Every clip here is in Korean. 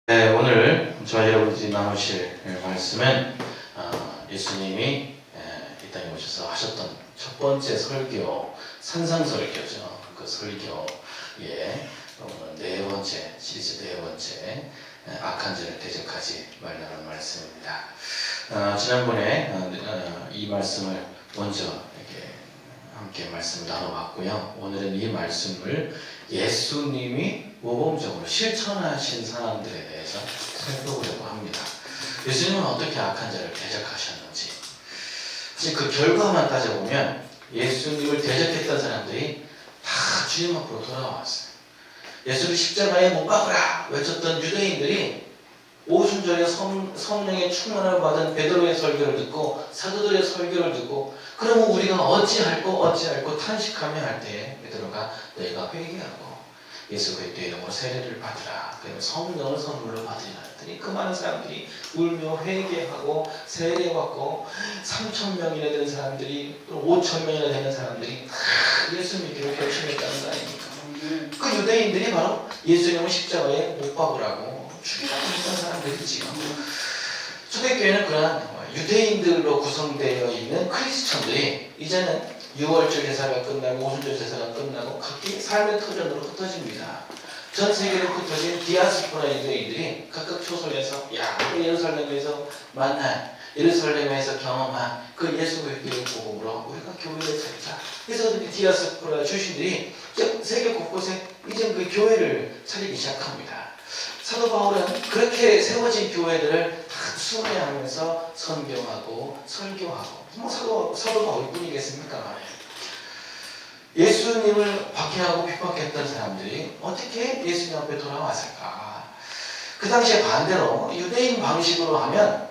네, 오늘 저와 여러분들이 나누실 말씀은 예수님이 이 땅에 오셔서 하셨던 첫 번째 설교, 산상설교죠. 그 설교의 오늘 네 번째, 시리즈 네 번째, 악한 자를 대적하지 말라는 말씀입니다. 지난번에 이 말씀을 먼저 이렇게 함께 말씀을 나눠봤고요. 오늘은 이 말씀을 예수님이 모범적으로 실천하신 사람들에 대해서 살펴보려고 합니다. 예수님은 어떻게 악한 자를 대적하셨는지, 사실 그 결과만 따져보면 예수님을 대적했던 사람들이 다 주님 앞으로 돌아왔어요. 예수를 십자가에 못 박으라 외쳤던 유대인들이 오순절에 성령의 충만을 받은 베드로의 설교를 듣고 사도들의 설교를 듣고, 그러면 우리가 어찌할꼬 탄식하며 할 때에 베드로가 너희가 회개하고 예수 그리스도의 이름으로 세례를 받으라, 그러면 성령을 선물로 받으리라 했더니 그 많은 사람들이 울며 회개하고 세례 받고 3,000명이나 되는 사람들이 또 5,000명이나 되는 사람들이 다 예수 믿기로 결심했다는 거 아닙니까? 그 유대인들이 바로 예수님을 십자가에 못 박으라고 죽이라고 했던 사람들이지요. 초대교회는 그러한 유대인들로 구성되어 있는 크리스천들이 이제는 6월절 제사가 끝나고 오순절 제사가 끝나고 각기 삶의 터전으로 흩어집니다. 전 세계로 흩어진 디아스포라 유대인들이 각각 초소에서 예루살렘에서 만난, 예루살렘에서 경험한 그 예수 그리스도의 복음으로 우리가 교회를 차리자. 그래서 디아스포라 출신들이 세계 곳곳에 이제 그 교회를 차리기 시작합니다. 사도 바울은 그렇게 세워진 교회들을 다 순회하면서 선교하고 설교하고, 사도 바울뿐이겠습니까? 예수님을 박해하고 핍박했던 사람들이 어떻게 예수님 앞에 돌아왔을까? 그 당시에 반대로 유대인 방식으로 하면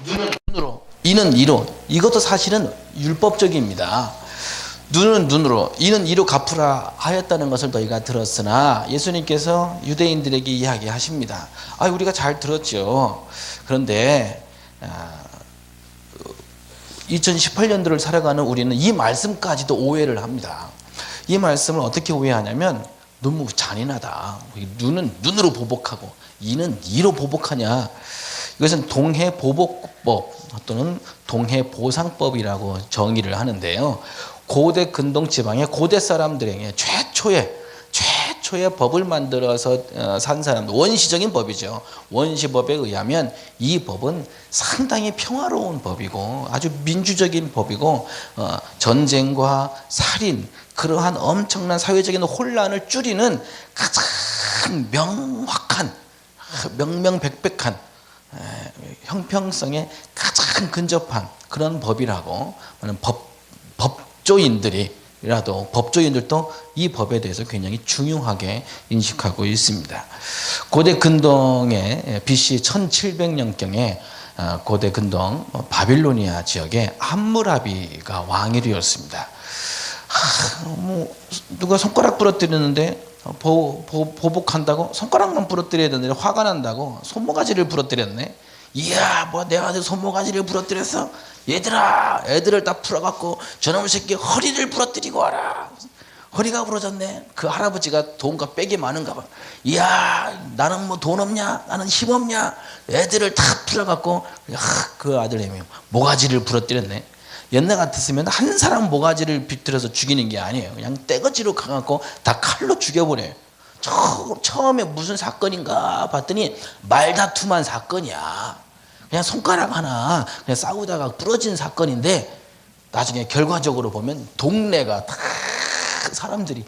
눈은 눈으로, 이는 이로, 이것도 사실은 율법적입니다. 눈은 눈으로, 이는 이로 갚으라 하였다는 것을 너희가 들었으나, 예수님께서 유대인들에게 이야기하십니다. 우리가 잘 들었죠. 그런데 2018년도를 살아가는 우리는 이 말씀까지도 오해를 합니다. 이 말씀을 어떻게 오해하냐면 너무 잔인하다. 눈은 눈으로 보복하고 이는 이로 보복하냐. 이것은 동해보복법 또는 동해보상법이라고 정의를 하는데요. 고대 근동 지방의 고대 사람들에게 최초의 법을 만들어서 산 사람들, 원시적인 법이죠. 원시법에 의하면 이 법은 상당히 평화로운 법이고 아주 민주적인 법이고, 전쟁과 살인, 그러한 엄청난 사회적인 혼란을 줄이는 가장 명확한, 명명백백한, 형평성에 가장 근접한 그런 법이라고 하는 법조인들도 이 법에 대해서 굉장히 중요하게 인식하고 있습니다. 고대 근동의 BC 1700년경에 고대 근동 바빌로니아 지역에 함무라비가 왕이었습니다. 누가 손가락 부러뜨리는데 보복한다고 손가락만 부러뜨려야 되는데 화가 난다고 손모가지를 부러뜨렸네. 이야, 내 아들 손모가지를 부러뜨렸어? 얘들아, 애들을 다 풀어갖고 저놈의 새끼 허리를 부러뜨리고 와라. 허리가 부러졌네. 그 할아버지가 돈과 빽이 많은가 봐. 이야, 나는 뭐 돈 없냐? 나는 힘 없냐? 애들을 다 풀어갖고 그 아들내미 모가지를 부러뜨렸네. 옛날 같았으면 한 사람 모가지를 비틀어서 죽이는 게 아니에요. 그냥 떼거지로 가갖고 다 칼로 죽여버려요. 처음에 무슨 사건인가 봤더니 말다툼한 사건이야. 그냥 손가락 하나 그냥 싸우다가 부러진 사건인데, 나중에 결과적으로 보면 동네 사람들이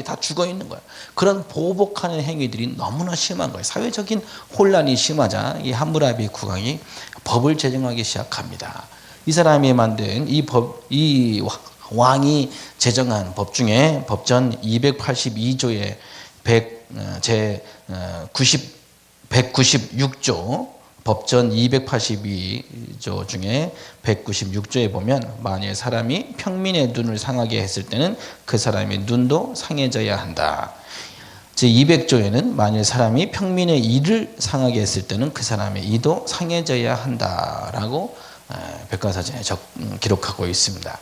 다 죽어 있는 거야. 그런 보복하는 행위들이 너무나 심한 거예요. 사회적인 혼란이 심하자 이 함무라비 국왕이 법을 제정하기 시작합니다. 이 사람이 만든 이 왕이 제정한 법 중에 법전 282조의 196조, 법전 282조 중에 196조에 보면, 만일 사람이 평민의 눈을 상하게 했을 때는 그 사람의 눈도 상해져야 한다. 제200조에는 만일 사람이 평민의 이를 상하게 했을 때는 그 사람의 이도 상해져야 한다라고 백과사전에 기록하고 있습니다.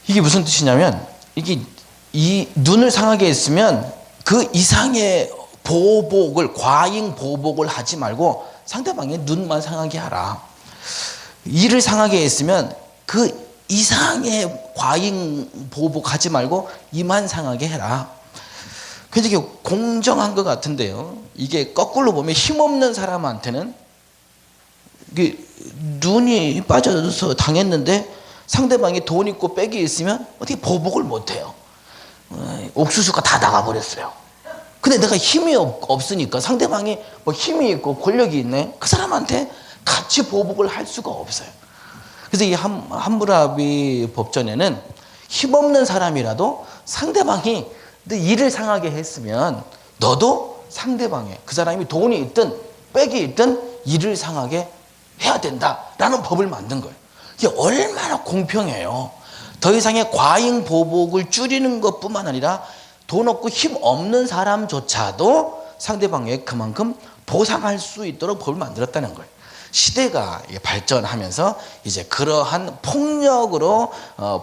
이게 무슨 뜻이냐면, 이 눈을 상하게 했으면 그 이상의 과잉 보복을 하지 말고 상대방의 눈만 상하게 하라. 이를 상하게 했으면 그 이상의 과잉 보복하지 말고 이만 상하게 해라. 그래서 이게 공정한 것 같은데요. 이게 거꾸로 보면 힘없는 사람한테는 이게 눈이 빠져서 당했는데 상대방이 돈 있고 백이 있으면 어떻게 보복을 못해요. 옥수수가 다 나가버렸어요. 근데 내가 힘이 없으니까 상대방이 뭐 힘이 있고 권력이 있네. 그 사람한테 같이 보복을 할 수가 없어요. 그래서 이 함무라비 법전에는 힘없는 사람이라도 상대방이 일을 상하게 했으면 너도 상대방의 그 사람이 돈이 있든 백이 있든 일을 상하게 해야 된다라는 법을 만든 거예요. 이게 얼마나 공평해요. 더 이상의 과잉 보복을 줄이는 것뿐만 아니라 돈 없고 힘 없는 사람조차도 상대방에게 그만큼 보상할 수 있도록 법을 만들었다는 거예요. 시대가 발전하면서 이제 그러한 폭력으로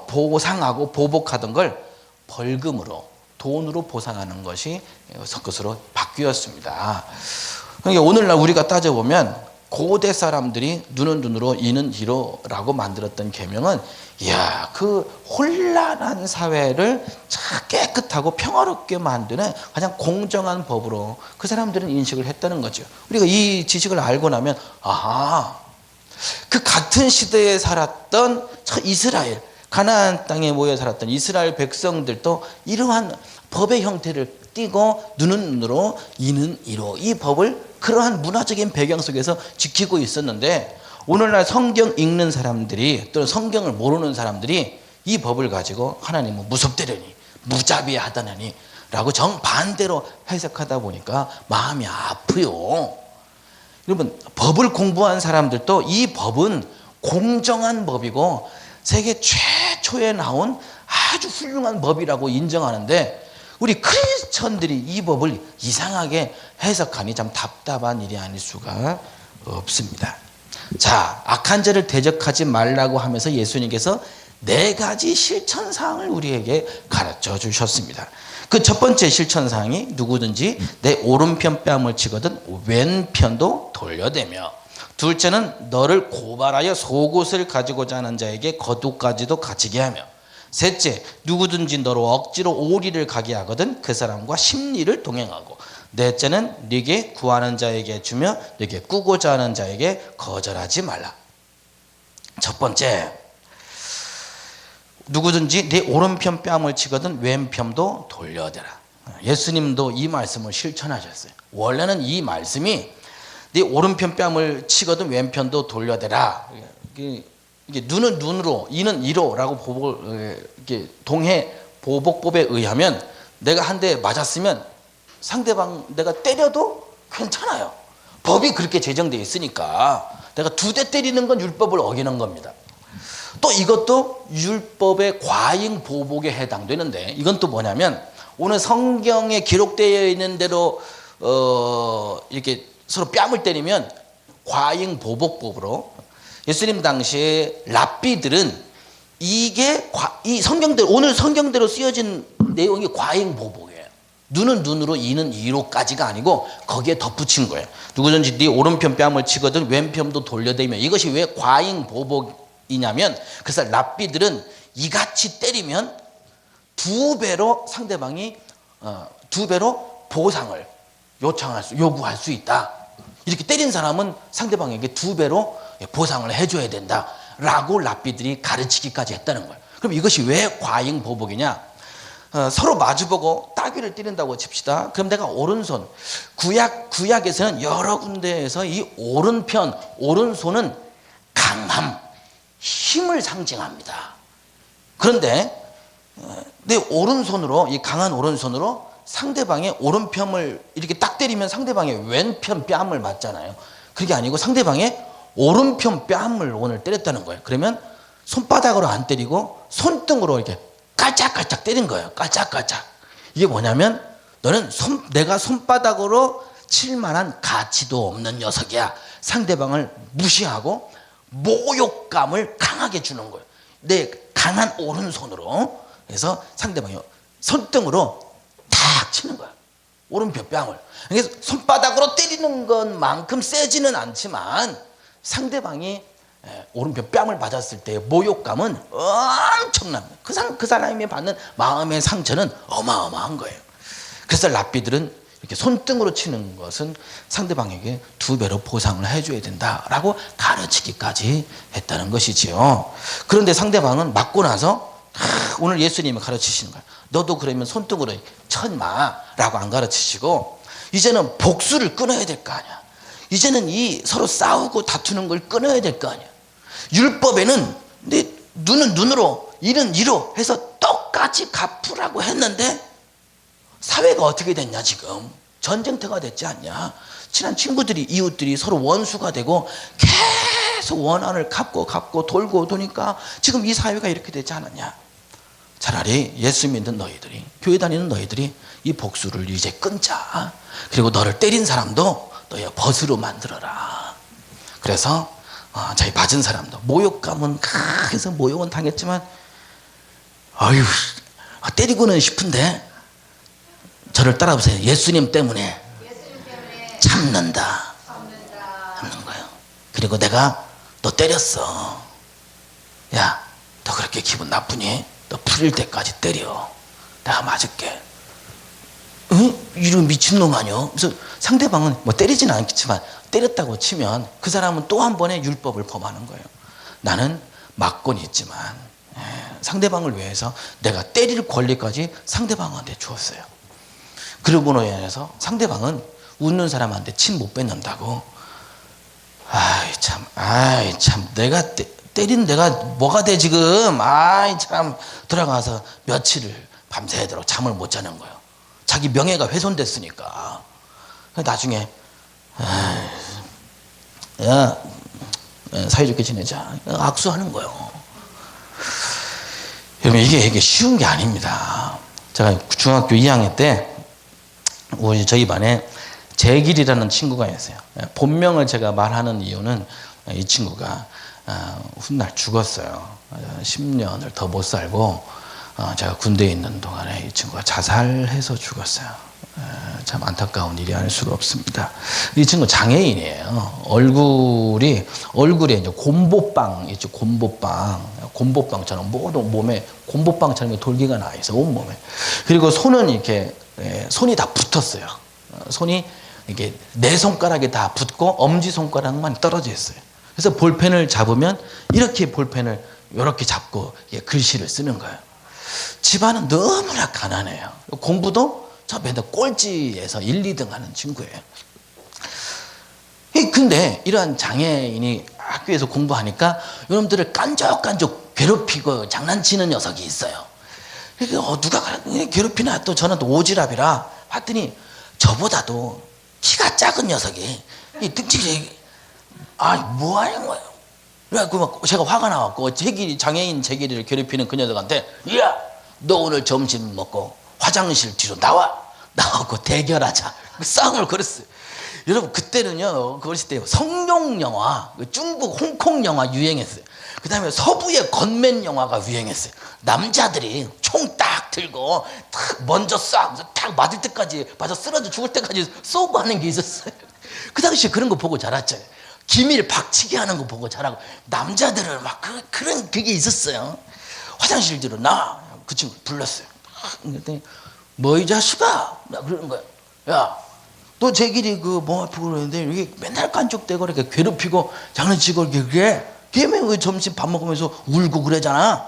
보상하고 보복하던 걸 벌금으로 돈으로 보상하는 것이 것으로 바뀌었습니다. 그러니까 오늘날 우리가 따져보면 고대 사람들이 눈은 눈으로 이는 이로라고 만들었던 계명은 이야 그 혼란한 사회를 깨끗하고 평화롭게 만드는 가장 공정한 법으로 그 사람들은 인식을 했다는 거죠. 우리가 이 지식을 알고 나면 아하 그 같은 시대에 살았던 이스라엘 가나안 땅에 모여 살았던 이스라엘 백성들도 이러한 법의 형태를 띠고 눈은 눈으로 이는 이로 이 법을 그러한 문화적인 배경 속에서 지키고 있었는데 오늘날 성경 읽는 사람들이 또는 성경을 모르는 사람들이 이 법을 가지고 하나님은 무섭대려니 무자비하다느니 라고 정반대로 해석하다 보니까 마음이 아프요. 여러분 법을 공부한 사람들도 이 법은 공정한 법이고 세계 최초에 나온 아주 훌륭한 법이라고 인정하는데 우리 크리스천들이 이 법을 이상하게 해석하니 참 답답한 일이 아닐 수가 없습니다. 자, 악한 자를 대적하지 말라고 하면서 예수님께서 4가지 실천사항을 우리에게 가르쳐 주셨습니다. 그 첫 번째 실천사항이 누구든지 내 오른편 뺨을 치거든 왼편도 돌려대며, 둘째는 너를 고발하여 속옷을 가지고자 하는 자에게 겉옷까지도 갖추게 하며, 셋째 누구든지 너로 억지로 오리를 가게 하거든 그 사람과 십리를 동행하고, 넷째는 네게 구하는 자에게 주며 네게 꾸고자 하는 자에게 거절하지 말라. 첫 번째, 누구든지 네 오른편 뺨을 치거든 왼편도 돌려대라. 예수님도 이 말씀을 실천하셨어요. 원래는 이 말씀이 네 오른편 뺨을 치거든 왼편도 돌려대라, 이게 눈은 눈으로 이는 이로라고 보복을 이렇게 동해 보복법에 의하면 내가 한 대 맞았으면 상대방 내가 때려도 괜찮아요. 법이 그렇게 제정되어 있으니까 내가 2대 때리는 건 율법을 어기는 겁니다. 또 이것도 율법의 과잉 보복에 해당되는데, 이건 또 뭐냐면 오늘 성경에 기록되어 있는 대로 이렇게 서로 뺨을 때리면 과잉 보복법으로, 예수님 당시에 랍비들은 이게 이 성경대로, 오늘 성경대로 쓰여진 내용이 과잉 보복이에요. 눈은 눈으로 이는 이로까지가 아니고 거기에 덧붙인 거예요. 누구든지 네 오른편 뺨을 치거든 왼편도 돌려대며. 이것이 왜 과잉 보복이냐면, 그래서 랍비들은 이같이 때리면 2배로 상대방이 2배로 보상을 요구할 수 있다. 이렇게 때린 사람은 상대방에게 2배로 보상을 해줘야 된다라고 랍비들이 가르치기까지 했다는 거예요. 그럼 이것이 왜 과잉 보복이냐? 서로 마주보고 따귀를 때린다고 칩시다. 그럼 내가 오른손, 구약에서는 여러 군데에서 이 오른손은 강함, 힘을 상징합니다. 그런데 내 오른손으로, 이 강한 오른손으로 상대방의 오른편을 이렇게 딱 때리면 상대방의 왼편 뺨을 맞잖아요. 그게 아니고 상대방의 오른편 뺨을 오늘 때렸다는 거예요. 그러면 손바닥으로 안 때리고 손등으로 이렇게 깔짝깔짝 때린 거예요. 깔짝깔짝. 이게 뭐냐면 너는 내가 손바닥으로 칠 만한 가치도 없는 녀석이야. 상대방을 무시하고 모욕감을 강하게 주는 거예요. 내 강한 오른손으로. 그래서 상대방이 손등으로 탁 치는 거야. 오른편 뺨을. 그래서 손바닥으로 때리는 것만큼 세지는 않지만 상대방이 오른편 뺨을 맞았을 때의 모욕감은 엄청납니다. 그 사람이 받는 마음의 상처는 어마어마한 거예요. 그래서 랍비들은 이렇게 손등으로 치는 것은 상대방에게 2배로 보상을 해줘야 된다라고 가르치기까지 했다는 것이지요. 그런데 상대방은 맞고 나서 오늘 예수님이 가르치시는 거예요. 너도 그러면 손등으로 쳐마라고 안 가르치시고 이제는 복수를 끊어야 될 거 아니야. 이제는 이 서로 싸우고 다투는 걸 끊어야 될 거 아니야. 율법에는 눈은 눈으로 이는 이로 해서 똑같이 갚으라고 했는데 사회가 어떻게 됐냐 지금. 전쟁터가 됐지 않냐. 친한 친구들이 이웃들이 서로 원수가 되고 계속 원한을 갚고 돌고 도니까 지금 이 사회가 이렇게 되지 않았냐. 차라리 예수 믿는 너희들이, 교회 다니는 너희들이 이 복수를 이제 끊자. 그리고 너를 때린 사람도 너의 벗으로 만들어라. 그래서 저희 맞은 사람도 모욕감은 그래서 모욕은 당했지만 아유 때리고는 싶은데 저를 따라보세요. 예수님 때문에 참는다. 참는 거예요. 그리고 내가 너 때렸어. 야, 너 그렇게 기분 나쁘니? 너 풀릴 때까지 때려. 내가 맞을게. 응? 이런 미친놈 아니야? 그래서 상대방은 뭐 때리지는 않겠지만 때렸다고 치면 그 사람은 또 한 번의 율법을 범하는 거예요. 나는 맞고는 있지만 상대방을 위해서 내가 때릴 권리까지 상대방한테 주었어요. 그러고로 인해서 상대방은 웃는 사람한테 침 못 뱉는다고. 아이 참 내가 때린 내가 뭐가 돼 지금. 아이 참 들어가서 며칠을 밤새도록 잠을 못 자는 거예요. 자기 명예가 훼손됐으니까. 나중에 야 사이좋게 지내자 악수하는 거예요. 여러분 이게 쉬운 게 아닙니다. 제가 중학교 2학년 때 저희 반에 재길이라는 친구가 있어요. 본명을 제가 말하는 이유는 이 친구가 훗날 죽었어요. 10년을 더 못 살고 제가 군대에 있는 동안에 이 친구가 자살해서 죽었어요. 참 안타까운 일이 아닐 수가 없습니다. 이 친구 장애인이에요. 얼굴에 이제 곰보빵 있죠. 곰보빵처럼 모든 몸에 곰보빵처럼 돌기가 나 있어 온 몸에. 그리고 손은 이렇게 손이 다 붙었어요. 손이 이게 네 손가락에 다 붙고 엄지 손가락만 떨어져 있어요. 그래서 볼펜을 잡으면 이렇게 볼펜을 이렇게 잡고 글씨를 쓰는 거예요. 집안은 너무나 가난해요. 공부도 저 맨날 꼴찌에서 1, 2등 하는 친구예요. 근데 이러한 장애인이 학교에서 공부하니까 여러분들을 깐족깐족 괴롭히고 장난치는 녀석이 있어요. 누가 괴롭히나 또 저는 또 오지랖이라 봤더니 저보다도 키가 작은 녀석이 등치가 뭐 하는 거예요? 그래갖고 막 제가 화가 나왔고 장애인 재길이를 괴롭히는 그 녀석한테 야, 너 오늘 점심 먹고 화장실 뒤로 나와갖고 대결하자. 싸움을 걸었어요. 여러분 그때는요 그랬을 때 성룡 영화, 중국 홍콩 영화 유행했어요. 그 다음에 서부의 건맨 영화가 유행했어요. 남자들이 총 딱 들고 딱 먼저 딱 맞을 때까지 맞아 쓰러져 죽을 때까지 쏘고 하는 게 있었어요. 그 당시에 그런 거 보고 자랐죠. 기밀 박치기 하는 거 보고 자라고 남자들은 막 그런 그게 있었어요. 화장실 뒤로 나와. 그 친구 불렀어요. 그랬더니 뭐 이 자식아 그러는 거야. 야, 너 쟤끼리 뭐 아프고 그러는데 이게 맨날 깐족대고 이렇게 괴롭히고 장난치고 이렇게 걔면 왜 점심 밥 먹으면서 울고 그러잖아.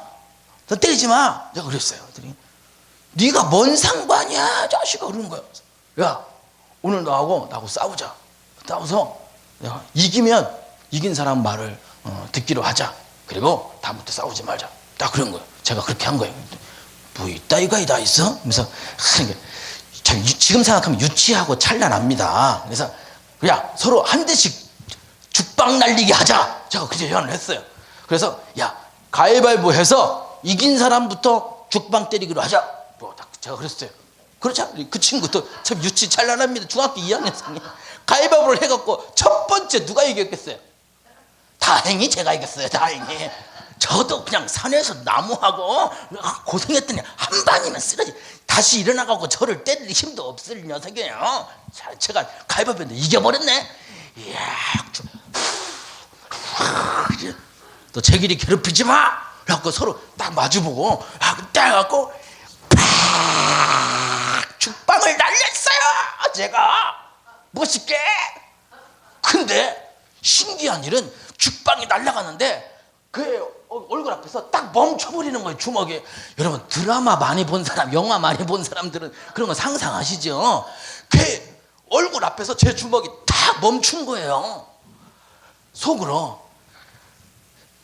너 때리지 마. 내가 그랬어요. 그랬더니 네가 뭔 상관이야 자식아 그러는 거야. 야, 오늘 나하고 싸우자. 싸워서 내가 이기면 이긴 사람 말을 듣기로 하자. 그리고 다음부터 싸우지 말자. 딱 그런 거예요. 제가 그렇게 한 거예요. 뭐 이따위가 다 있어? 그래서 참 지금 생각하면 유치하고 찬란합니다. 그래서 그냥 서로 한 대씩 죽방 날리기 하자. 제가 그렇게 제안을 했어요. 그래서 야 가위바위보 해서 이긴 사람부터 죽방 때리기로 하자. 뭐 제가 그랬어요. 그렇죠? 그 친구도 참 유치 찬란합니다. 중학교 2학년생이 가위바위보를 해갖고 첫 번째 누가 이겼겠어요? 다행히 제가 이겼어요. 다행히. 저도 그냥 산에서 나무하고 고생했더니 한 방이면 쓰러지. 다시 일어나가고 저를 때릴 힘도 없을 녀석이에요. 자, 제가 가위바위보인데 이겨버렸네. 이야, 너 제길이 괴롭히지 마. 그래갖고 서로 딱 마주보고 딱 해갖고 죽방을 날렸어요. 제가 멋있게. 근데 신기한 일은 죽방이 날아가는데 그 얼굴 앞에서 딱 멈춰버리는 거예요. 주먹이. 여러분 드라마 많이 본 사람, 영화 많이 본 사람들은 그런 거 상상하시죠? 그 얼굴 앞에서 제 주먹이 딱 멈춘 거예요. 속으로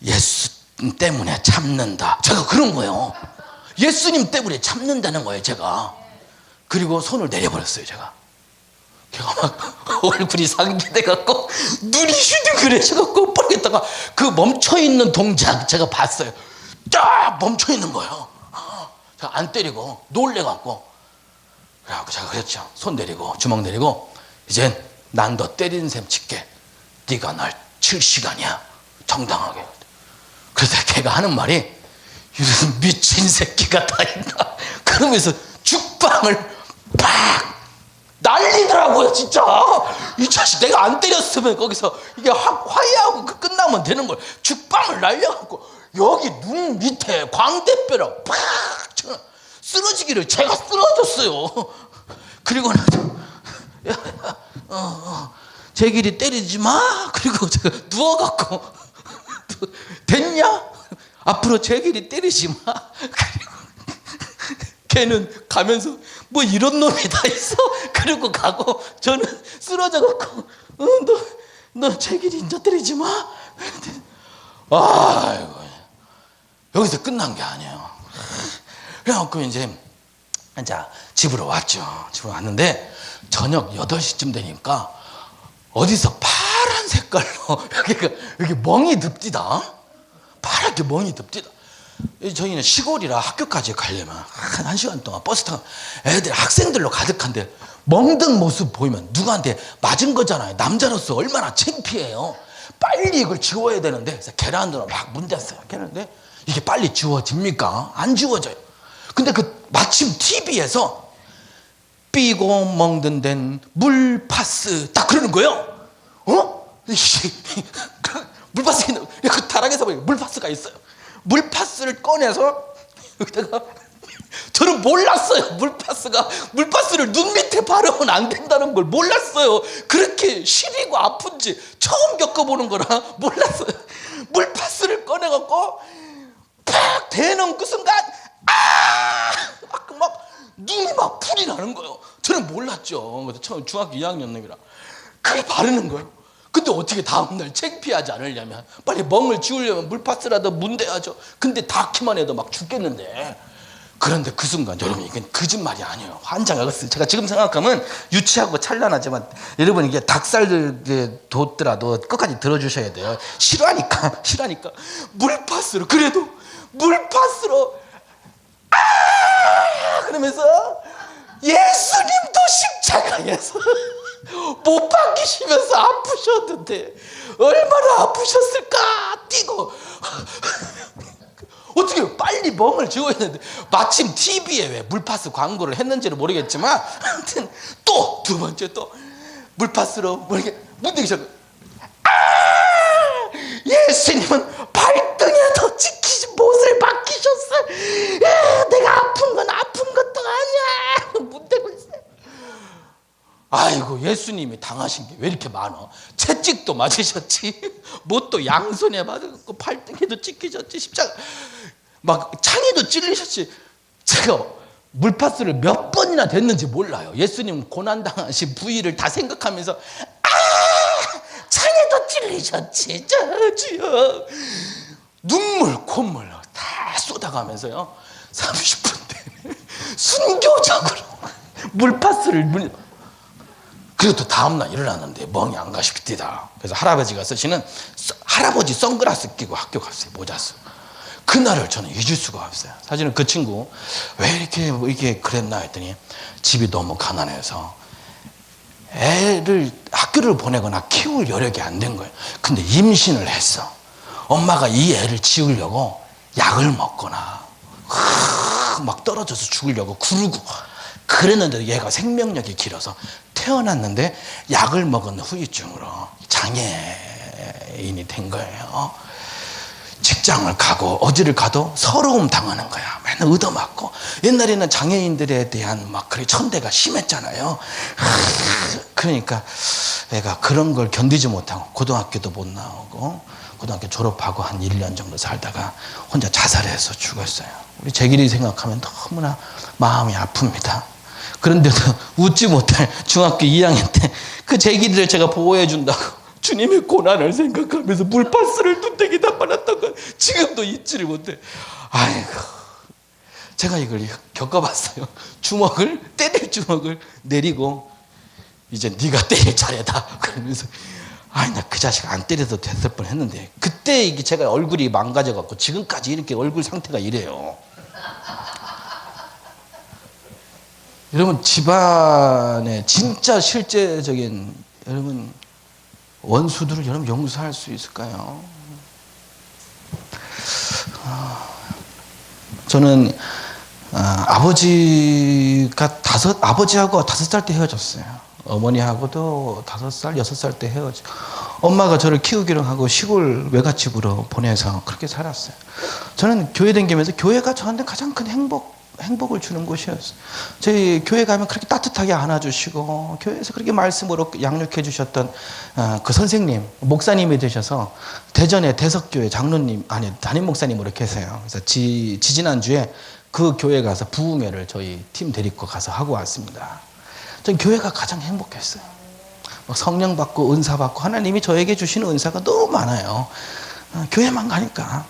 예수 때문에 참는다. 제가 그런 거예요. 예수님 때문에 참는다는 거예요, 제가. 그리고 손을 내려버렸어요, 제가. 걔가 막 얼굴이 상기돼갖고 눈이 휴득그래져갖고 모르겠다가 그 멈춰있는 동작 제가 봤어요. 딱 멈춰있는 거예요. 제가 안 때리고 놀래갖고 그래갖고 제가 그랬죠. 손 내리고 주먹 내리고 이젠 난 너 때리는 셈 칠게. 네가 날 칠 시간이야. 정당하게. 그래서 걔가 하는 말이 이런 미친 새끼가 다 있나 그러면서 죽방을 팍 난리더라고요. 진짜 이 자식 내가 안 때렸으면 거기서 이게 화해하고 끝나면 되는 걸 죽방을 날려갖고 여기 눈 밑에 광대뼈랑 팍 쓰러지기를 제가 쓰러졌어요. 그리고 제길이 때리지 마. 그리고 제가 누워갖고 됐냐? 앞으로 제길이 때리지 마. 그리고 걔는 가면서 뭐 이런 놈이 다 있어. 그러고 가고 저는 쓰러져갖고 너 제길이 이제 때리지 마. 아이고 여기서 끝난 게 아니에요. 그래갖고 이제 집으로 왔죠. 집으로 왔는데 저녁 8시쯤 되니까 어디서 파란 색깔로 여기 멍이 듭디다. 파랗게 멍이 듭디다. 저희는 시골이라 학교까지 가려면 한 1시간 동안 버스 타고 애들 학생들로 가득한데 멍든 모습 보이면 누구한테 맞은 거잖아요. 남자로서 얼마나 창피해요. 빨리 이걸 지워야 되는데 그래서 계란으로 막 문댔어요. 계란인데 이게 빨리 지워집니까? 안 지워져요. 근데 그 마침 TV에서 삐고 멍든 데는 물파스 딱 그러는 거예요. 물파스 있는 그 다락에서 보니까 물파스가 있어요. 물파스를 꺼내서 여기다가 저는 몰랐어요. 물파스를 눈 밑에 바르면 안 된다는 걸 몰랐어요. 그렇게 시리고 아픈지 처음 겪어보는 거라 몰랐어요. 물파스를 꺼내갖고 팍 대는 그 순간 막 눈이 막 불이 나는 거예요. 저는 몰랐죠. 처음 중학교 2학년 놈이라 그걸 바르는 거예요. 근데 어떻게 다음날 창피하지 않으려면 빨리 멍을 지우려면 물파스라도 문대야죠. 근데 닿기만 해도 막 죽겠는데. 그런데 그 순간 여러분 이건 거짓말이 아니에요. 환장하겠어요. 제가 지금 생각하면 유치하고 찬란하지만 여러분 이게 닭살 돋더라도 끝까지 들어주셔야 돼요. 싫어하니까 물파스로 그래도 물파스로 그러면서 예수님도 십자가에서 못 박히시면서 아프셨는데 얼마나 아프셨을까 뛰고 어떻게 빨리 멍을 지워야 되는데 마침 TV에 왜 물파스 광고를 했는지는 모르겠지만 아무튼 또 두 번째 또 물파스로 문대기 시작. 예수님은 발등에도 찍히지 못을 박히셨어. 내가 아픈 건 아픈 것도 아니야. 문대고 있어요. 아이고 예수님이 당하신 게 왜 이렇게 많어? 채찍도 맞으셨지, 못도 양손에 맞았고 발등에도 찍히셨지, 십자가 막 창에도 찔리셨지. 제가 물파스를 몇 번이나 됐는지 몰라요. 예수님 고난당하신 부위를 다 생각하면서 창에도 찔리셨지, 주여. 눈물 콧물 다 쏟아가면서요 30분 내내 순교적으로 물파스를 그리고 또 다음날 일어났는데 멍이 안 가십니다. 그래서 할아버지가 쓰시는 할아버지 선글라스 끼고 학교 갔어요. 모자 쓰고. 그날을 저는 잊을 수가 없어요. 사실은 그 친구 왜 이렇게 그랬나 했더니 집이 너무 가난해서 애를 학교를 보내거나 키울 여력이 안 된 거예요. 근데 임신을 했어. 엄마가 이 애를 지우려고 약을 먹거나 막 떨어져서 죽으려고 구르고 그랬는데도 얘가 생명력이 길어서 태어났는데 약을 먹은 후유증으로 장애인이 된 거예요. 직장을 가고 어디를 가도 서러움 당하는 거야. 맨날 얻어맞고. 옛날에는 장애인들에 대한 막 그래 천대가 심했잖아요. 그러니까 애가 그런 걸 견디지 못하고 고등학교도 못 나오고 고등학교 졸업하고 한 1년 정도 살다가 혼자 자살해서 죽었어요. 우리 제길이 생각하면 너무나 마음이 아픕니다. 그런데도 웃지 못할 중학교 2학년 때 그 제길이를 제가 보호해 준다고 주님의 고난을 생각하면서 물파스를 눈대기다 빨았던 건 지금도 잊지를 못해. 아이고, 제가 이걸 겪어봤어요. 때릴 주먹을 내리고 이제 네가 때릴 차례다 그러면서 아니 나 그 자식 안 때려도 됐을 뻔했는데 그때 이게 제가 얼굴이 망가져갖고 지금까지 이렇게 얼굴 상태가 이래요. 여러분 집안에 진짜 실제적인 여러분 원수들을 여러분 용서할 수 있을까요? 저는 아버지하고 5살 때 헤어졌어요. 어머니하고도 5살, 6살 때 헤어지고 엄마가 저를 키우기로 하고 시골 외갓집으로 보내서 그렇게 살았어요. 저는 교회 다니면서 교회가 저한테 가장 큰 행복을 주는 곳이었어요. 저희 교회 가면 그렇게 따뜻하게 안아주시고 교회에서 그렇게 말씀으로 양육해 주셨던 그 선생님, 목사님이 되셔서 대전의 대석교회 장로님, 담임 목사님으로 계세요. 그래서 지지난주에 그 교회 가서 부흥회를 저희 팀 데리고 가서 하고 왔습니다. 전 교회가 가장 행복했어요. 성령 받고 은사 받고 하나님이 저에게 주시는 은사가 너무 많아요. 교회만 가니까.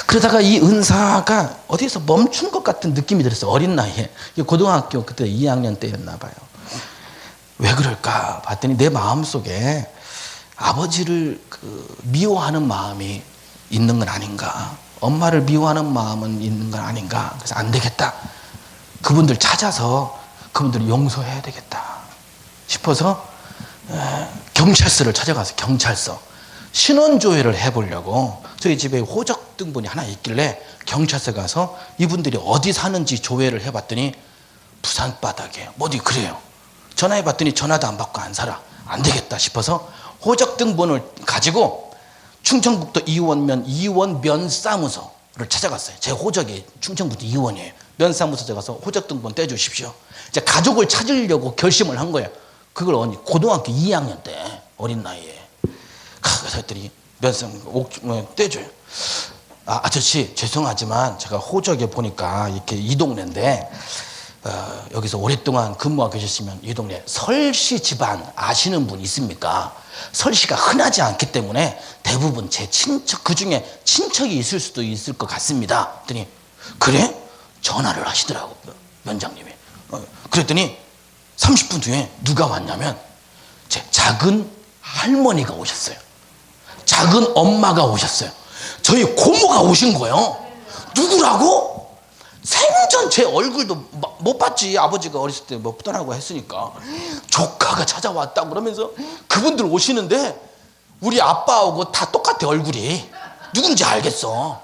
그러다가 이 은사가 어디서 멈춘 것 같은 느낌이 들었어요. 어린 나이에. 고등학교 그때 2학년 때였나 봐요. 왜 그럴까 봤더니 내 마음속에 아버지를 미워하는 마음이 있는 건 아닌가. 엄마를 미워하는 마음은 있는 건 아닌가. 그래서 안 되겠다. 그분들 찾아서 그분들을 용서해야 되겠다 싶어서 경찰서를 찾아가서 경찰서 신원조회를 해보려고 저희 집에 호적 등본이 하나 있길래 경찰서 가서 이분들이 어디 사는지 조회를 해봤더니 부산 바닥에 어디 그래요. 전화해봤더니 전화도 안 받고 안 살아. 안 되겠다 싶어서 호적 등본을 가지고 충청북도 이원 면사무소를 찾아갔어요. 제 호적이 충청북도 이원이에요. 면사무소에 가서 호적 등본 떼주십시오. 이제 가족을 찾으려고 결심을 한 거예요. 그걸 고등학교 2학년 때 어린 나이에. 그래서 했더니 떼줘요. 아저씨 죄송하지만 제가 호적에 보니까 이렇게 이 동네인데 여기서 오랫동안 근무하고 계셨으면 이 동네 설씨 집안 아시는 분 있습니까? 설씨가 흔하지 않기 때문에 대부분 제 친척 그중에 친척이 있을 수도 있을 것 같습니다. 그랬더니 그래? 전화를 하시더라고 면장님이. 그랬더니 30분 뒤에 누가 왔냐면 제 작은 할머니가 오셨어요. 작은 엄마가 오셨어요. 저희 고모가 오신 거예요. 누구라고? 생전 제 얼굴도 못 봤지. 아버지가 어렸을 때 뭐 떠나고 했으니까. 조카가 찾아왔다고 그러면서 그분들 오시는데 우리 아빠하고 다 똑같아 얼굴이. 누군지 알겠어.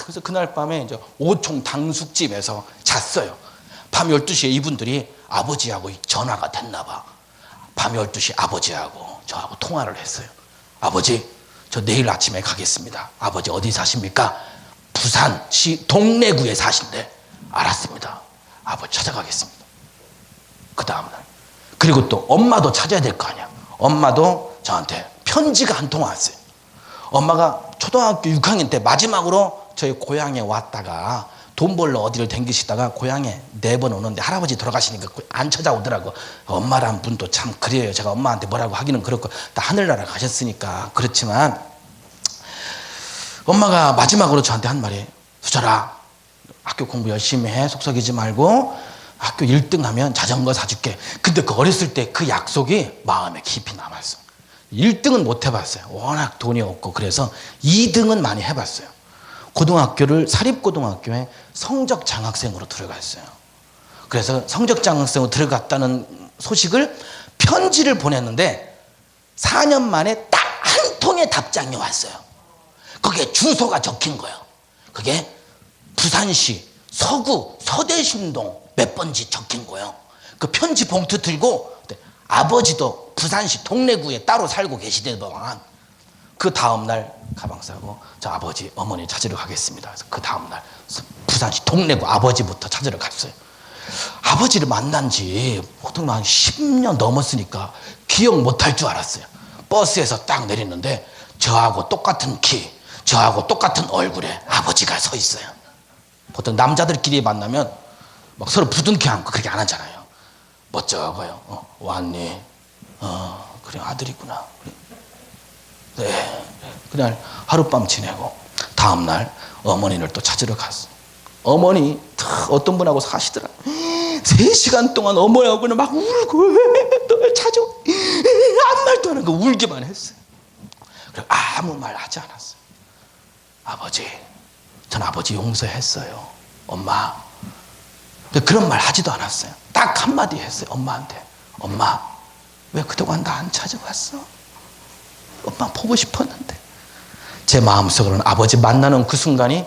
그래서 그날 밤에 이제 오총 당숙집에서 잤어요. 밤 12시에 이분들이 아버지하고 전화가 됐나 봐. 밤 12시 아버지하고 저하고 통화를 했어요. 아버지, 저 내일 아침에 가겠습니다. 아버지 어디 사십니까? 부산시 동래구에 사신대. 알았습니다. 아버지 찾아가겠습니다. 그 다음날. 그리고 또 엄마도 찾아야 될 거 아니야. 엄마도 저한테 편지가 한 통 왔어요. 엄마가 초등학교 6학년 때 마지막으로 저희 고향에 왔다가 돈 벌러 어디를 댕기시다가 고향에 4번 오는데 할아버지 돌아가시니까 안 찾아오더라고. 엄마란 분도 참 그래요. 제가 엄마한테 뭐라고 하기는 그렇고 다 하늘나라 가셨으니까. 그렇지만 엄마가 마지막으로 저한테 한 말이 수철아 학교 공부 열심히 해. 속썩이지 말고 학교 1등 하면 자전거 사줄게. 근데 그 어렸을 때 그 약속이 마음에 깊이 남았어. 1등은 못 해봤어요. 워낙 돈이 없고. 그래서 2등은 많이 해봤어요. 고등학교를 사립고등학교에 성적장학생으로 들어갔어요. 그래서 성적장학생으로 들어갔다는 소식을 편지를 보냈는데 4년 만에 딱 한 통의 답장이 왔어요. 거기에 주소가 적힌 거예요. 그게 부산시 서구 서대신동 몇 번지 적힌 거예요. 그 편지 봉투 들고 아버지도 부산시 동래구에 따로 살고 계시더만 그 다음날 가방 싸고 저 아버지 어머니 찾으러 가겠습니다. 그래서 그 다음날 부산시 동래구 아버지부터 찾으러 갔어요. 아버지를 만난 지 보통 한 10년 넘었으니까 기억 못할 줄 알았어요. 버스에서 딱 내리는데 저하고 똑같은 키, 저하고 똑같은 얼굴에 아버지가 서 있어요. 보통 남자들끼리 만나면 막 서로 부둥켜 안고 그렇게 안 하잖아요. 멋져가요. 왔니? 그래 아들이구나. 네. 그날 하룻밤 지내고 다음날 어머니를 또 찾으러 갔어. 어머니 어떤 분하고 사시더라. 3시간 동안 어머니하고는 막 울고 널 찾아 아무 말도 안 하고 울기만 했어요. 그리고 아무 말 하지 않았어요. 아버지, 전 아버지 용서했어요. 엄마. 그런 말 하지도 않았어요. 딱 한마디 했어요. 엄마한테. 엄마, 왜 그동안 나 안 찾아왔어? 엄마 보고 싶었는데. 제 마음속으로는 아버지 만나는 그 순간이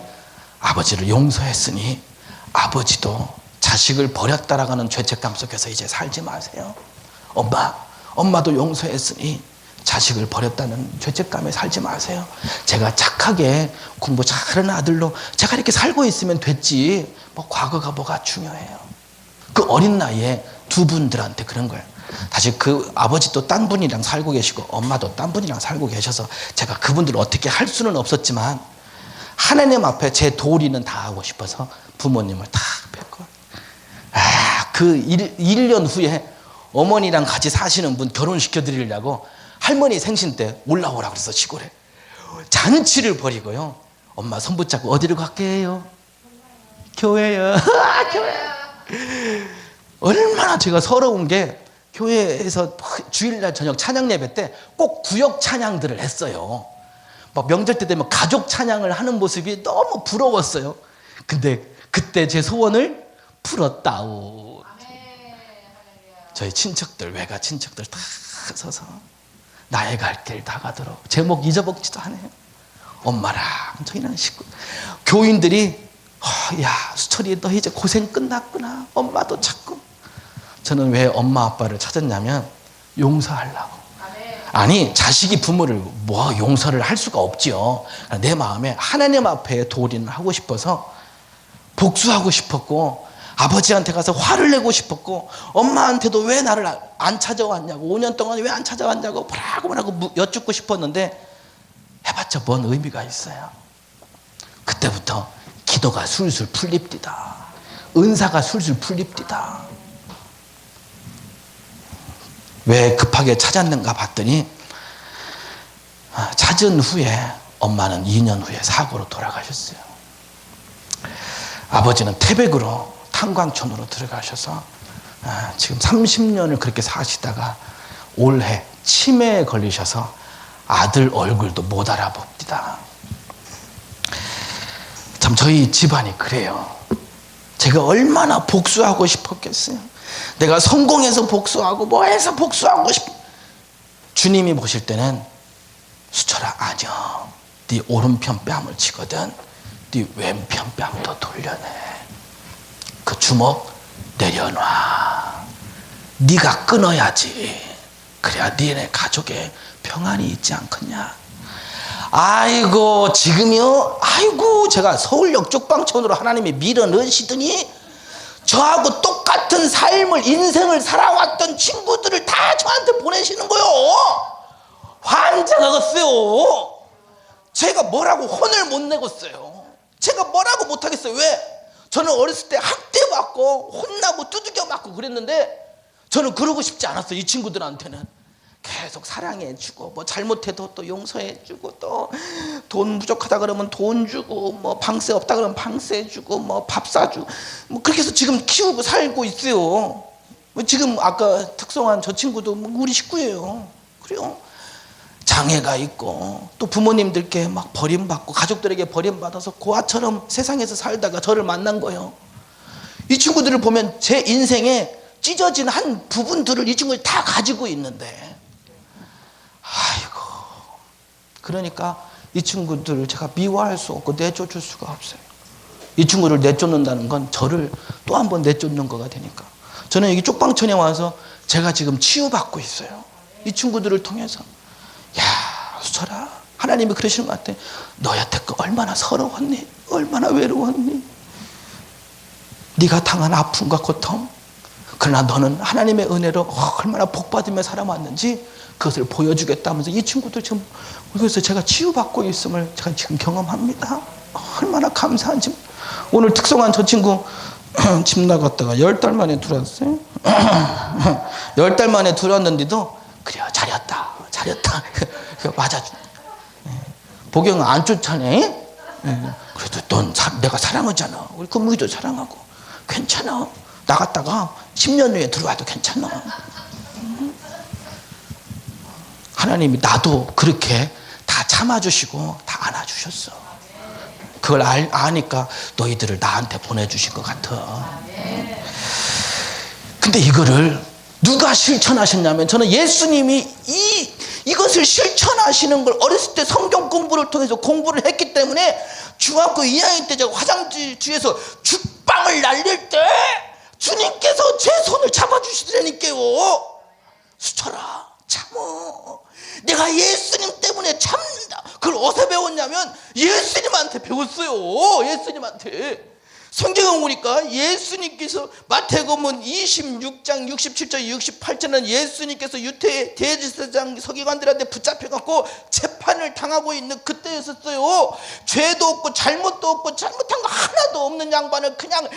아버지를 용서했으니 아버지도 자식을 버렸다라는 죄책감 속에서 이제 살지 마세요. 엄마, 엄마도 용서했으니 자식을 버렸다는 죄책감에 살지 마세요. 제가 착하게 공부 잘하는 아들로 제가 이렇게 살고 있으면 됐지 뭐 과거가 뭐가 중요해요. 그 어린 나이에 두 분들한테 그런 거예요. 다시 그 아버지도 딴 분이랑 살고 계시고 엄마도 딴 분이랑 살고 계셔서 제가 그분들을 어떻게 할 수는 없었지만 하나님 앞에 제 도리는 다 하고 싶어서 부모님을 다 뵙고 그 1년 후에 어머니랑 같이 사시는 분 결혼시켜 드리려고 할머니 생신 때 올라오라 그래서 시골에 잔치를 벌이고요. 엄마 손 붙잡고 어디로 갈게요? 교회요. 교회. 얼마나 제가 서러운 게 교회에서 주일날 저녁 찬양 예배 때 꼭 구역 찬양들을 했어요. 막 명절 때 되면 가족 찬양을 하는 모습이 너무 부러웠어요. 근데 그때 제 소원을 풀었다오. 저희 친척들, 외가 친척들 다 서서 나의 갈 길 다 가도록 제목 잊어먹지도 않아요. 엄마랑 저희는 식구 교인들이 야 수철이 너 이제 고생 끝났구나. 엄마도 찾고. 저는 왜 엄마 아빠를 찾았냐면 용서하려고. 아니 자식이 부모를 뭐 용서를 할 수가 없지요. 내 마음에 하나님 앞에 도리는 하고 싶어서 복수하고 싶었고 아버지한테 가서 화를 내고 싶었고 엄마한테도 왜 나를 안 찾아왔냐고 5년 동안 왜 안 찾아왔냐고 뭐라고 여쭙고 싶었는데 해봤자 뭔 의미가 있어요. 그때부터 기도가 술술 풀립니다. 은사가 술술 풀립니다. 왜 급하게 찾았는가 봤더니 찾은 후에 엄마는 2년 후에 사고로 돌아가셨어요. 아버지는 태백으로 탄광촌으로 들어가셔서 지금 30년을 그렇게 사시다가 올해 치매에 걸리셔서 아들 얼굴도 못 알아봅니다. 참 저희 집안이 그래요. 제가 얼마나 복수하고 싶었겠어요. 내가 성공해서 복수하고 뭐 해서 복수하고 주님이 보실 때는 수철아 아니야. 네 오른편 뺨을 치거든 네 왼편 뺨도 돌려내. 그 주먹 내려놔. 네가 끊어야지. 그래야 니네 가족에 평안이 있지 않겠냐. 아이고 지금요. 아이고 제가 서울역 쪽방촌으로 하나님이 밀어넣으시더니 저하고 똑같은 삶을 인생을 살아왔던 친구들을 다 저한테 보내시는 거요. 환장하겠어요. 제가 뭐라고 혼을 못 내겠어요. 제가 뭐라고 못하겠어요. 왜? 저는 어렸을 때 학대받고 혼나고 두들겨 맞고 그랬는데 저는 그러고 싶지 않았어요. 이 친구들한테는 계속 사랑해주고 뭐 잘못해도 또 용서해주고 또 돈 부족하다 그러면 돈 주고 뭐 방세 없다 그러면 방세 주고 뭐 밥 사주고 뭐 그렇게 해서 지금 키우고 살고 있어요. 지금 아까 특성한 저 친구도 우리 식구예요. 그래요. 장애가 있고 또 부모님들께 막 버림받고 가족들에게 버림받아서 고아처럼 세상에서 살다가 저를 만난 거예요. 이 친구들을 보면 제 인생에 찢어진 한 부분들을 이 친구들이 다 가지고 있는데 아이고 그러니까 이 친구들을 제가 미워할 수 없고 내쫓을 수가 없어요. 이 친구를 내쫓는다는 건 저를 또 한 번 내쫓는 거가 되니까. 저는 여기 쪽방촌에 와서 제가 지금 치유받고 있어요. 이 친구들을 통해서. 야, 수철아, 하나님이 그러시는 것 같아. 너 여태껏 얼마나 서러웠니? 얼마나 외로웠니? 네가 당한 아픔과 고통. 그러나 너는 하나님의 은혜로 얼마나 복받으며 살아왔는지 그것을 보여주겠다면서 이 친구들 지금 그래서 제가 치유받고 있음을 제가 지금 경험합니다. 얼마나 감사한지. 오늘 특성한 저 친구 집 나갔다가 10달 만에 들어왔어요. 10달 만에 들어왔는데도 그래요, 잘했다 맞아줘. 복영은 안 쫓아내. 그래도 넌 내가 사랑하잖아. 우리 금무이도 사랑하고 괜찮아. 나갔다가 10년 후에 들어와도 괜찮아. 하나님이 나도 그렇게 다 참아주시고 다 안아주셨어. 그걸 아니까 너희들을 나한테 보내주신 것 같아. 근데 이거를 누가 실천하셨냐면 저는 예수님이 이것을 실천하시는 걸 어렸을 때 성경 공부를 통해서 공부를 했기 때문에 중학교 2학년 때 제가 화장실 뒤에서 죽방을 날릴 때 주님께서 제 손을 잡아주시더라니까요. 수철아, 참어. 내가 예수님 때문에 참는다. 그걸 어디서 배웠냐면 예수님한테 배웠어요. 예수님한테. 성경에 보니까 예수님께서 마태복음 26장 67절 68절은 예수님께서 유대 대제사장 서기관들한테 붙잡혀갖고 재판을 당하고 있는 그때였었어요. 죄도 없고 잘못도 없고 잘못한 거 하나도 없는 양반을 그냥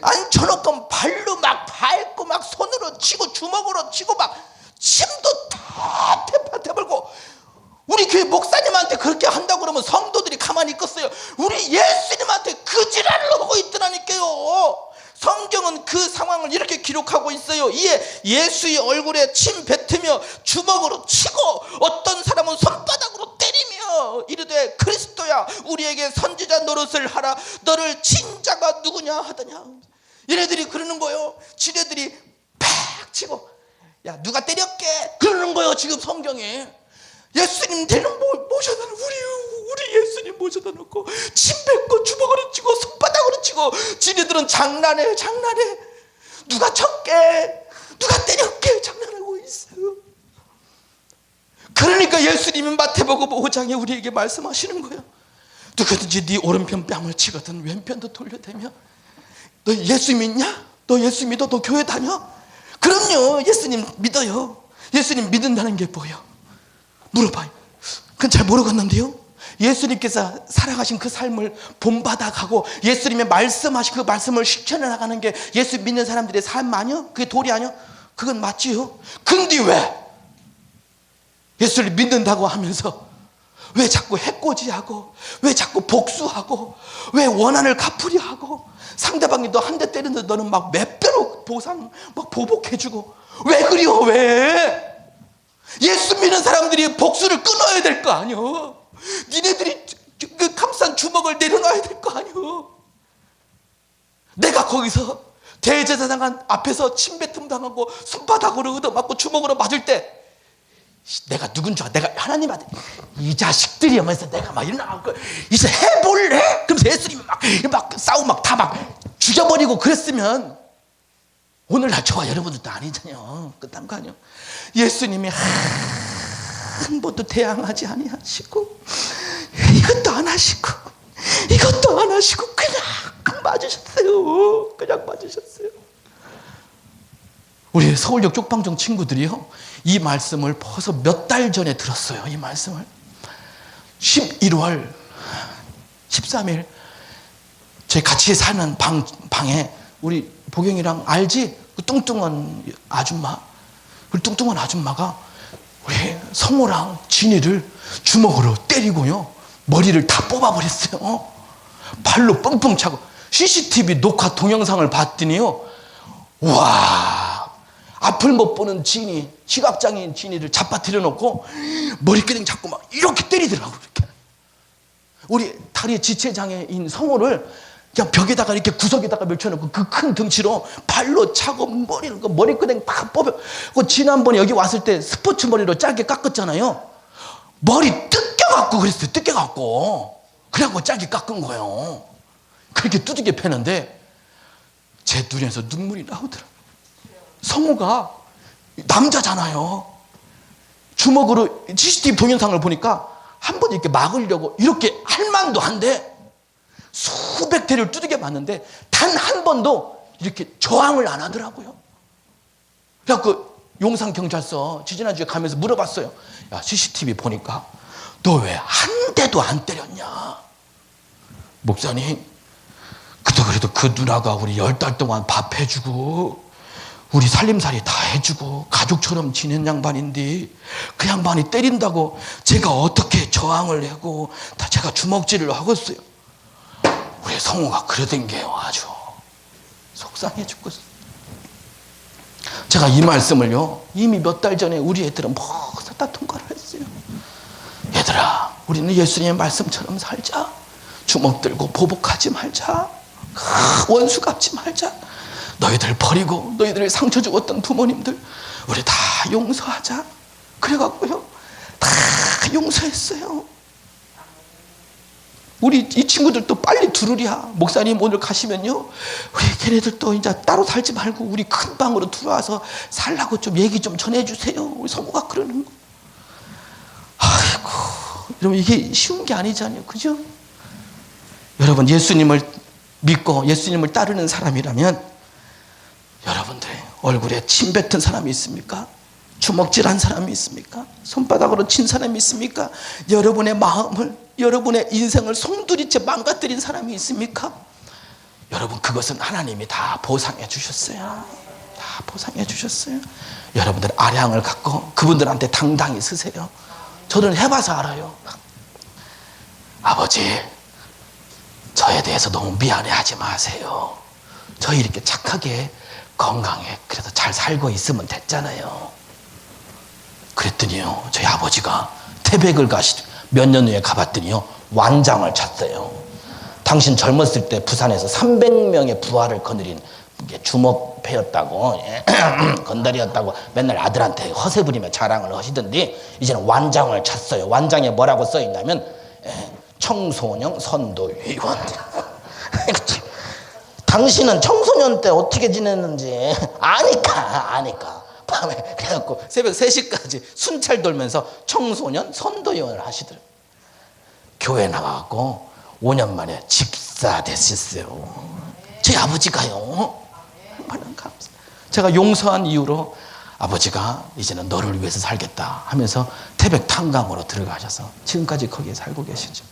앉혀놓고 발로 막 밟고 막 손으로 치고 주먹으로 치고 막 침도 다 태물고 우리 교회 목사님한테 그렇게 한다고 그러면 성도들이 가만히 있겠어요? 우리 예수님한테 그 지랄을 하고 있더라니까요. 성경은 그 상황을 이렇게 기록하고 있어요. 이에 예수의 얼굴에 침 뱉으며 주먹으로 치고 어떤 사람은 손바닥으로 때리며 이르되 그리스도야 우리에게 선지자 노릇을 하라. 너를 친 자가 누구냐 하더냐. 얘네들이 그러는 거예요. 지네들이 팍 치고 야 누가 때렸게 그러는 거예요. 지금 성경에 예수님 대는 모셔다 놓고 우리 예수님 모셔다 놓고 침 뱉고 주먹으로 치고 손바닥으로 치고 지네들은 장난해 누가 쳤게 누가 때렸게 장난하고 있어요. 그러니까 예수님은 마태복음 5장에 우리에게 말씀하시는 거예요. 누구든지 네 오른편 뺨을 치거든 왼편도 돌려대며 너 예수 믿냐? 너 예수 믿어? 너 교회 다녀? 그럼요. 예수님 믿어요. 예수님 믿는다는 게 뭐예요? 물어봐요. 그건 잘 모르겠는데요. 예수님께서 살아가신 그 삶을 본받아가고 예수님의 말씀하신 그 말씀을 실천해 나가는 게 예수 믿는 사람들의 삶 아니요? 그게 도리 아니요? 그건 맞지요. 근데 왜 예수를 믿는다고 하면서 왜 자꾸 해코지하고 왜 자꾸 복수하고 왜 원한을 갚으려 하고 상대방이 너 한 대 때리는데 너는 막 몇 배로 보상 막 보복해주고 왜 그래요? 왜? 예수 믿는 사람들이 복수를 끊어야 될 거 아니요? 니네들이 그 감싼 주먹을 내려놔야 될 거 아니요? 내가 거기서 대제사장 앞에서 침뱉음 당하고 손바닥으로 얻어맞고 주먹으로 맞을 때 내가 누군 줄 알아? 내가 하나님한테 이 자식들이 하면서 내가 막 일어나고 이제 해볼래? 그러면서 예수님이 막 싸우고 막 다 막 죽여버리고 그랬으면 오늘날 저와 여러분들도 아니잖아요. 끝난 거 아니에요. 예수님이 한 번도 대항하지 아니하시고 이것도 안 하시고 이것도 안 하시고 그냥 맞으셨어요. 그냥 맞으셨어요. 우리 서울역 쪽방정 친구들이요 이 말씀을 벌써 몇 달 전에 들었어요. 이 말씀을 11월 13일 저희 같이 사는 방에 우리 보경이랑 알지? 그 뚱뚱한 아줌마 우리 뚱뚱한 아줌마가 우리 성호랑 진이를 주먹으로 때리고요 머리를 다 뽑아버렸어요. 발로 뻥뻥 차고 CCTV 녹화 동영상을 봤더니요 와 앞을 못 보는 진이 시각장애인 진이를 잡아들여 놓고 머리끄댕 잡고 막 이렇게 때리더라고요. 이렇게. 우리 다리 지체장애인 성호를 그냥 벽에다가 이렇게 구석에다가 밀쳐놓고 그 큰 등치로 발로 차고 머리끄댕 팍 뽑아. 지난번에 여기 왔을 때 스포츠 머리로 짧게 깎았잖아요. 머리 뜯겨갖고 그랬어요. 뜯겨갖고. 그래갖고 짧게 깎은 거예요. 그렇게 두들겨 패는데 제 눈에서 눈물이 나오더라고요. 성우가 남자잖아요. 주먹으로 CCTV 동영상을 보니까 한 번 이렇게 막으려고 이렇게 할 만도 한데 수백 대를 두들겨 맞는데 단 한 번도 이렇게 저항을 안 하더라고요. 그래갖고 용산경찰서 지지난주에 가면서 물어봤어요. 야, CCTV 보니까 너 왜 한 대도 안 때렸냐? 목사님, 그래도 그 누나가 우리 10달 동안 밥 해주고 우리 살림살이 다 해주고 가족처럼 지낸 양반인데 그 양반이 때린다고 제가 어떻게 저항을 하고 다 제가 주먹질을 하겠어요. 우리 성우가 그러던 게 아주 속상해 죽겠어요. 제가 이 말씀을요 이미 몇 달 전에 우리 애들은 벌써 다 통과를 했어요. 얘들아, 우리는 예수님의 말씀처럼 살자. 주먹 들고 보복하지 말자. 원수 갚지 말자. 너희들 버리고 너희들 상처 주었던 부모님들 우리 다 용서하자. 그래갖고요 다 용서했어요. 우리 이 친구들도 빨리 들으랴. 목사님 오늘 가시면요 우리 걔네들도 이제 따로 살지 말고 우리 큰 방으로 들어와서 살라고 좀 얘기 좀 전해주세요. 우리 성우가 그러는 거. 아이고, 여러분 이게 쉬운 게 아니잖아요, 그죠? 여러분 예수님을 믿고 예수님을 따르는 사람이라면 여러분들 얼굴에 침 뱉은 사람이 있습니까? 주먹질한 사람이 있습니까? 손바닥으로 친 사람이 있습니까? 여러분의 마음을, 여러분의 인생을 송두리째 망가뜨린 사람이 있습니까? 여러분 그것은 하나님이 다 보상해 주셨어요. 다 보상해 주셨어요. 여러분들 아량을 갖고 그분들한테 당당히 서세요. 저는 해봐서 알아요. 아버지, 저에 대해서 너무 미안해하지 마세요. 저희 이렇게 착하게 건강해 그래도 잘 살고 있으면 됐잖아요. 그랬더니요 저희 아버지가 태백을 몇 년 후에 가봤더니요 완장을 찼어요. 당신 젊었을 때 부산에서 300명의 부하를 거느린 주먹패였다고 건달이었다고 맨날 아들한테 허세 부리며 자랑을 하시던데 이제는 완장을 찼어요. 완장에 뭐라고 써있냐면 청소년 선도위원. 당신은 청소년 때 어떻게 지냈는지 아니까 밤에 그래갖고 새벽 3시까지 순찰 돌면서 청소년 선도위원을 하시더라고요. 교회 나가갖고 5년 만에 집사 됐었어요. 제 아버지가요. 얼마나 감사. 제가 용서한 이후로 아버지가 이제는 너를 위해서 살겠다 하면서 태백 탄광으로 들어가셔서 지금까지 거기에 살고 계시죠.